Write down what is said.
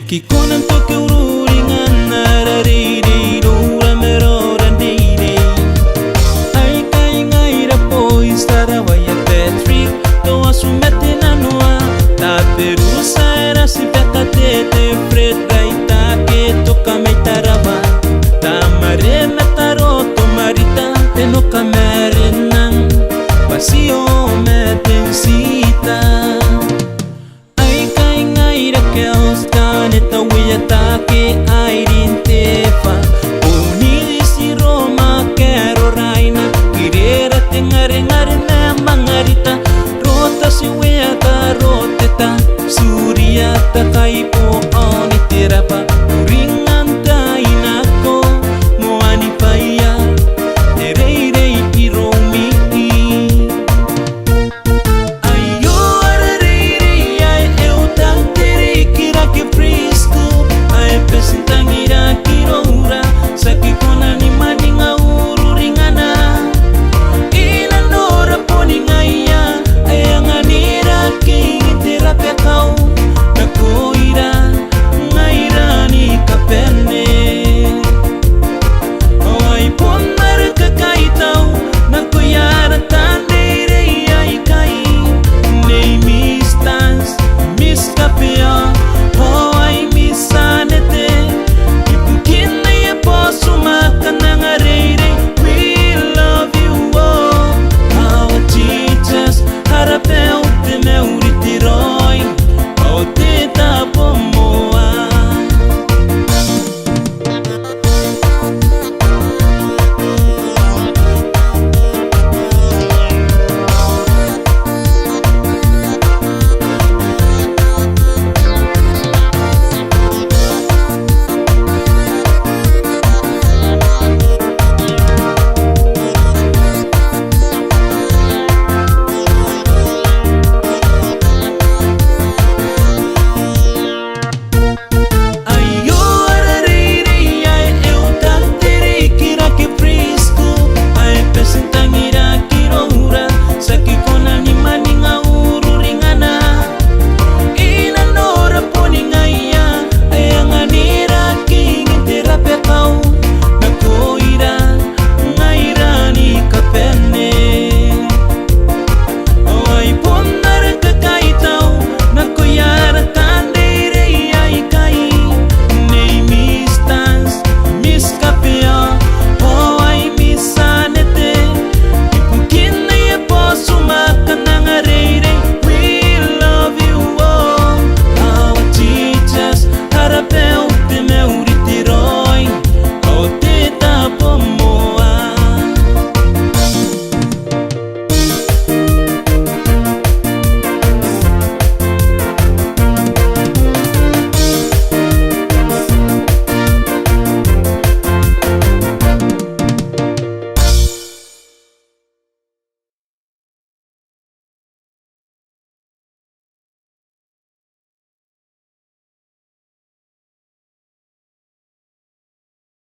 Kikonan to ke ururingan narariri dura meroran diri ai kai ngai ra poi stara vaya petri to asumete na noa ta perusa era si peta te fred gaita ke to kamaitarava ta mare metaro to marita te no kamerenan pasio metensita ai kai ngai ra ke Neta wia take airin tefa Unili si Roma kero raina Kirera te ngare ngare na mangarita Rota si wia ta roteta Surya ta kaipo oni terapa Uringan ta inako Moani paya Terei iromi Ayo ararei ai eu tang terei kira que Pesintangira kirora Saki kona ni madinga ururingana Ina nora poninga iya Ayanga nira ki terapia kau